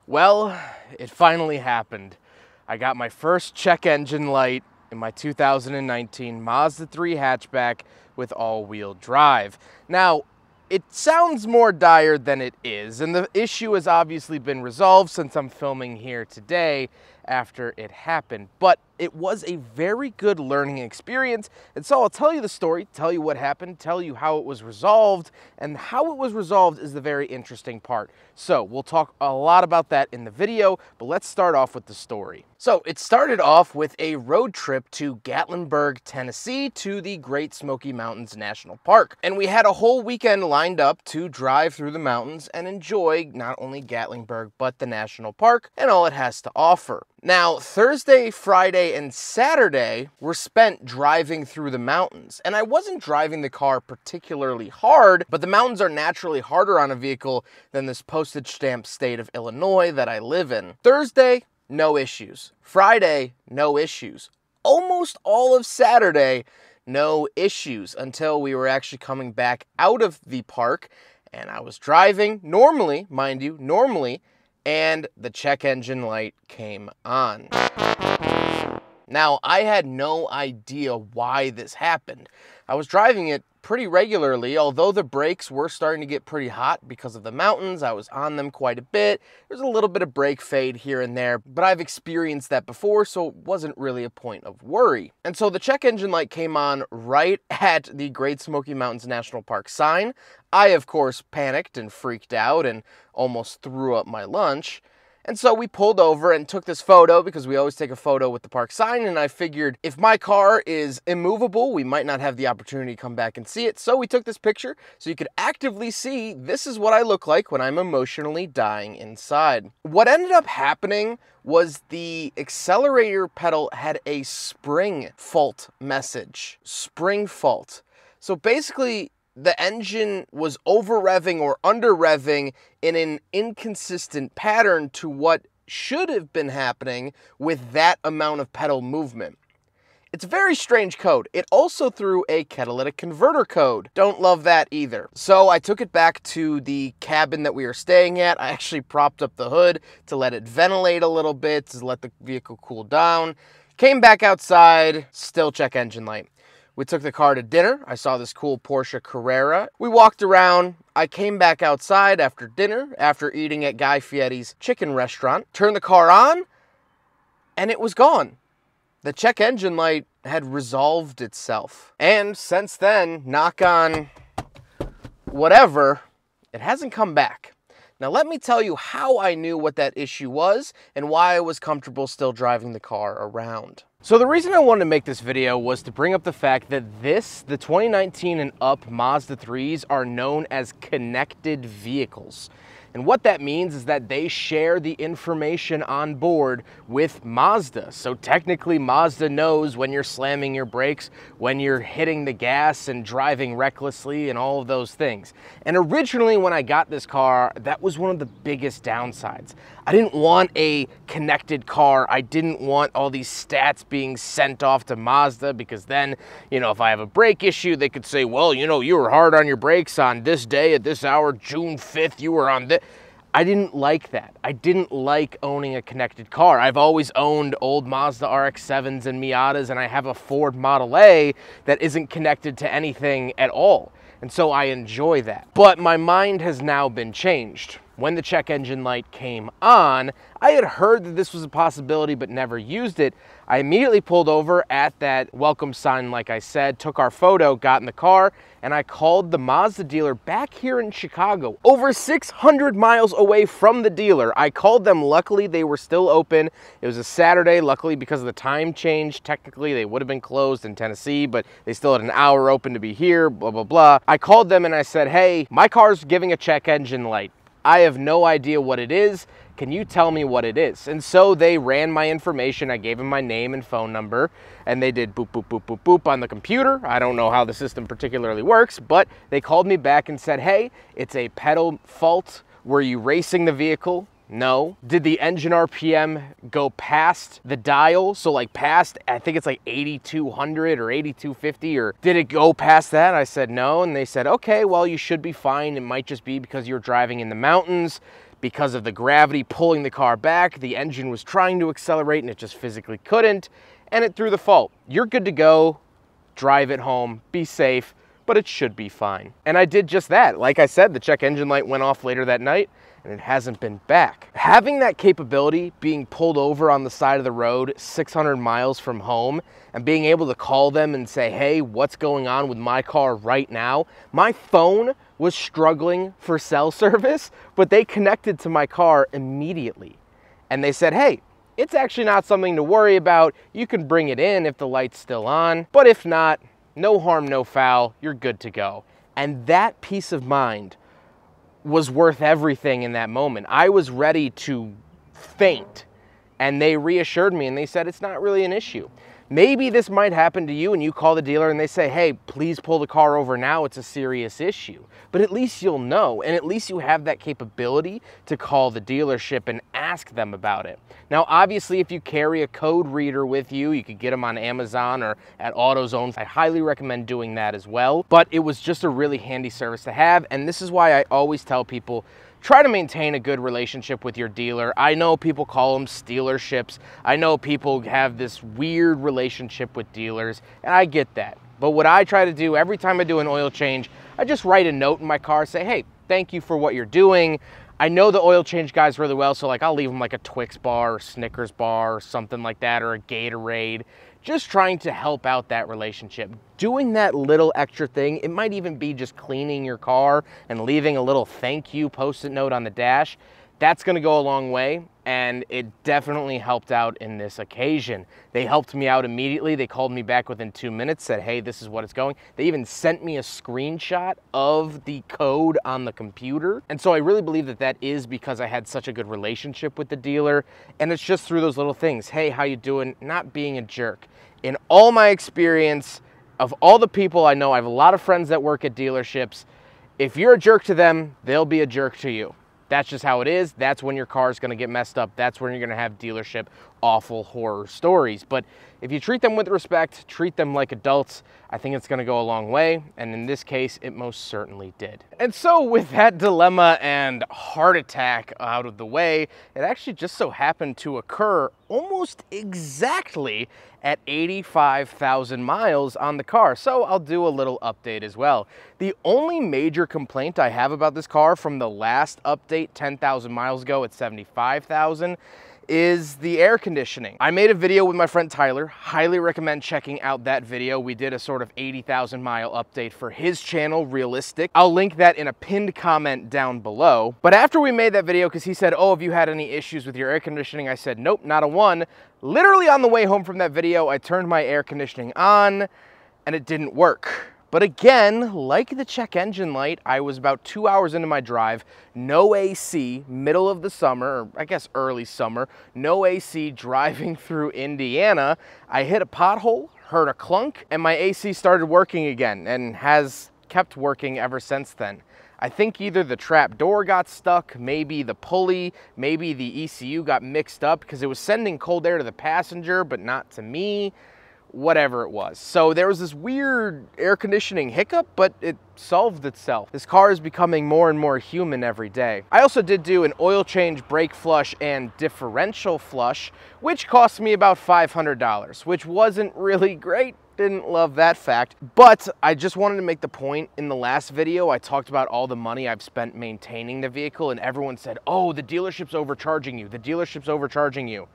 Well, it finally happened. I got my first check engine light in my 2019 Mazda 3 hatchback with all-wheel drive. Now, it sounds more dire than it is, and the issue has obviously been resolved since I'm filming here today after it happened. But it was a very good learning experience, and so I'll tell you the story, tell you what happened, tell you how it was resolved, and how it was resolved is the very interesting part. So we'll talk a lot about that in the video, but let's start off with the story. So it started off with a road trip to Gatlinburg, Tennessee to the Great Smoky Mountains National Park. And we had a whole weekend lined up to drive through the mountains and enjoy not only Gatlinburg, but the national park and all it has to offer. Now, Thursday, Friday, and Saturday were spent driving through the mountains. And I wasn't driving the car particularly hard, but the mountains are naturally harder on a vehicle than this postage stamp state of Illinois that I live in. Thursday, no issues. Friday, no issues. Almost all of Saturday, no issues until we were actually coming back out of the park and I was driving normally, mind you, and the check engine light came on. Now, I had no idea why this happened. I was driving it pretty regularly, although the brakes were starting to get pretty hot because of the mountains. I was on them quite a bit. There's a little bit of brake fade here and there, but I've experienced that before, so it wasn't really a point of worry. And so the check engine light came on right at the Great Smoky Mountains National Park sign. I, of course, panicked and freaked out and almost threw up my lunch. And so we pulled over and took this photo because we always take a photo with the park sign, and I figured if my car is immovable, we might not have the opportunity to come back and see it. So we took this picture so you could actively see this is what I look like when I'm emotionally dying inside. What ended up happening was the accelerator pedal had a spring fault message. Spring fault. So basically, the engine was over-revving or under-revving in an inconsistent pattern to what should have been happening with that amount of pedal movement. It's a very strange code. It also threw a catalytic converter code. Don't love that either. So I took it back to the cabin that we were staying at. I actually propped up the hood to let it ventilate a little bit, to let the vehicle cool down. Came back outside, still check engine light. We took the car to dinner. I saw this cool Porsche Carrera. We walked around. I came back outside after dinner, after eating at Guy Fieri's chicken restaurant, turned the car on, and it was gone. The check engine light had resolved itself. And since then, knock on whatever, it hasn't come back. Now let me tell you how I knew what that issue was and why I was comfortable still driving the car around. So the reason I wanted to make this video was to bring up the fact that the 2019 and up Mazda 3s are known as connected vehicles. And what that means is that they share the information on board with Mazda. So technically Mazda knows when you're slamming your brakes, when you're hitting the gas and driving recklessly and all of those things. And originally when I got this car, that was one of the biggest downsides. I didn't want a connected car. I didn't want all these stats being sent off to Mazda because then, if I have a brake issue, they could say, well, you were hard on your brakes on this day at this hour, June 5th, you were on this. I didn't like that. I didn't like owning a connected car. I've always owned old Mazda RX-7s and Miatas, and I have a Ford Model A that isn't connected to anything at all. And so I enjoy that. But my mind has now been changed. When the check engine light came on, I had heard that this was a possibility but never used it. I immediately pulled over at that welcome sign, like I said, took our photo, got in the car, and I called the Mazda dealer back here in Chicago, over 600 miles away from the dealer. I called them. Luckily, they were still open. It was a Saturday. Luckily, because of the time change, technically, they would have been closed in Tennessee, but they still had an hour open to be here, blah, blah, blah. I called them and I said, hey, my car's giving a check engine light. I have no idea what it is. Can you tell me what it is? And so they ran my information. I gave them my name and phone number, and they did boop, boop, boop, boop, boop on the computer. I don't know how the system particularly works, but they called me back and said, hey, it's a pedal fault. Were you racing the vehicle? No. Did the engine RPM go past the dial? So like past, I think it's like 8,200 or 8,250, or did it go past that? I said no, and they said, okay, well, you should be fine. It might just be because you're driving in the mountains. because of the gravity pulling the car back. The engine was trying to accelerate and it just physically couldn't, and it threw the fault. You're good to go. Drive it home, be safe, but it should be fine. And I did just that. Like I said, the check engine light went off later that night and it hasn't been back. Having that capability, being pulled over on the side of the road 600 miles from home and being able to call them and say, hey, what's going on with my car right now? My phone was struggling for cell service, but they connected to my car immediately. And they said, hey, it's actually not something to worry about. You can bring it in if the light's still on, but if not, no harm, no foul, you're good to go. And that peace of mind was worth everything in that moment. I was ready to faint, and they reassured me and they said it's not really an issue. Maybe this might happen to you and you call the dealer and they say, hey, please pull the car over now, it's a serious issue. But at least you'll know, and at least you have that capability to call the dealership and ask them about it. Now, obviously, if you carry a code reader with you, you could get them on Amazon or at AutoZone. I highly recommend doing that as well. But it was just a really handy service to have, and this is why I always tell people, try to maintain a good relationship with your dealer. I know people call them stealerships. I know people have this weird relationship with dealers, and I get that. But what I try to do every time I do an oil change, I just write a note in my car, say, hey, thank you for what you're doing. I know the oil change guys really well, so like I'll leave them like a Twix bar or Snickers bar or something like that, or a Gatorade. Just trying to help out that relationship. Doing that little extra thing, it might even be just cleaning your car and leaving a little thank you post-it note on the dash. That's gonna go a long way, and it definitely helped out in this occasion. They helped me out immediately. They called me back within 2 minutes, said, hey, this is what it's going. They even sent me a screenshot of the code on the computer. And so I really believe that that is because I had such a good relationship with the dealer, and it's just through those little things. Hey, how you doing? Not being a jerk. In all my experience, of all the people I know, I have a lot of friends that work at dealerships. If you're a jerk to them, they'll be a jerk to you. That's just how it is. That's when your car is going to get messed up. That's when you're going to have dealership awful horror stories. But if you treat them with respect, treat them like adults, I think it's going to go a long way. And in this case, it most certainly did. And so with that dilemma and heart attack out of the way, it actually just so happened to occur almost exactly at 85,000 miles on the car. So I'll do a little update as well. The only major complaint I have about this car from the last update 10,000 miles ago at 75,000 is the air conditioning. I made a video with my friend Tyler. Highly recommend checking out that video. We did a sort of 80,000 mile update for his channel, Realistic. I'll link that in a pinned comment down below. But after we made that video, because he said, oh, have you had any issues with your air conditioning? I said, nope, not a one. Literally on the way home from that video, I turned my air conditioning on and it didn't work. But again, like the check engine light, I was about 2 hours into my drive, no AC, middle of the summer, or I guess early summer, no AC, driving through Indiana. I hit a pothole, heard a clunk, and my AC started working again and has kept working ever since then. I think either the trap door got stuck, maybe the pulley, maybe the ECU got mixed up because it was sending cold air to the passenger, but not to me. Whatever it was. So there was this weird air conditioning hiccup, but it solved itself. This car is becoming more and more human every day. I also did do an oil change, brake flush, and differential flush, which cost me about $500, which wasn't really great. Didn't love that fact, but I just wanted to make the point. In the last video, I talked about all the money I've spent maintaining the vehicle, and everyone said, oh, the dealership's overcharging you. The dealership's overcharging you.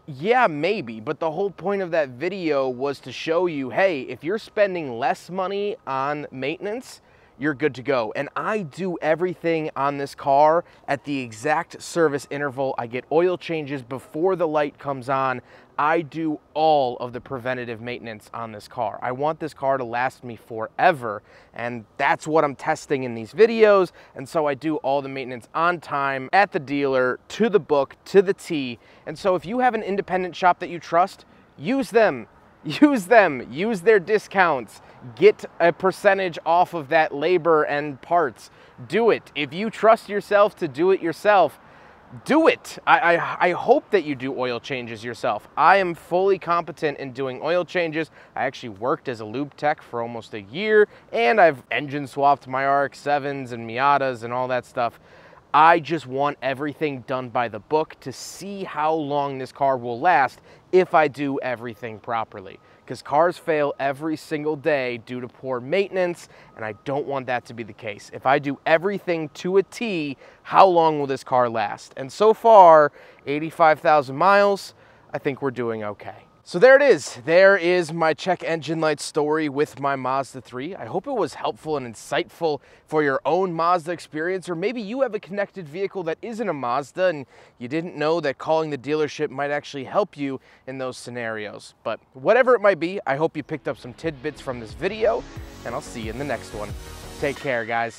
Yeah, maybe, but the whole point of that video was to show you, hey, if you're spending less money on maintenance, you're good to go. And I do everything on this car at the exact service interval. I get oil changes before the light comes on. I do all of the preventative maintenance on this car. I want this car to last me forever, and that's what I'm testing in these videos. And so I do all the maintenance on time, at the dealer, to the book, to the T. And so if you have an independent shop that you trust, use them. Use them, use their discounts, get a percentage off of that labor and parts. Do it. If you trust yourself to do it yourself, do it. I hope that you do oil changes yourself. I am fully competent in doing oil changes. I actually worked as a lube tech for almost a year, and I've engine swapped my RX-7s and Miatas and all that stuff. I just want everything done by the book to see how long this car will last if I do everything properly. Because cars fail every single day due to poor maintenance, and I don't want that to be the case. If I do everything to a T, how long will this car last? And so far, 85,000 miles, I think we're doing okay. So there it is. There is my check engine light story with my Mazda 3. I hope it was helpful and insightful for your own Mazda experience, or maybe you have a connected vehicle that isn't a Mazda and you didn't know that calling the dealership might actually help you in those scenarios. But whatever it might be, I hope you picked up some tidbits from this video, and I'll see you in the next one. Take care, guys.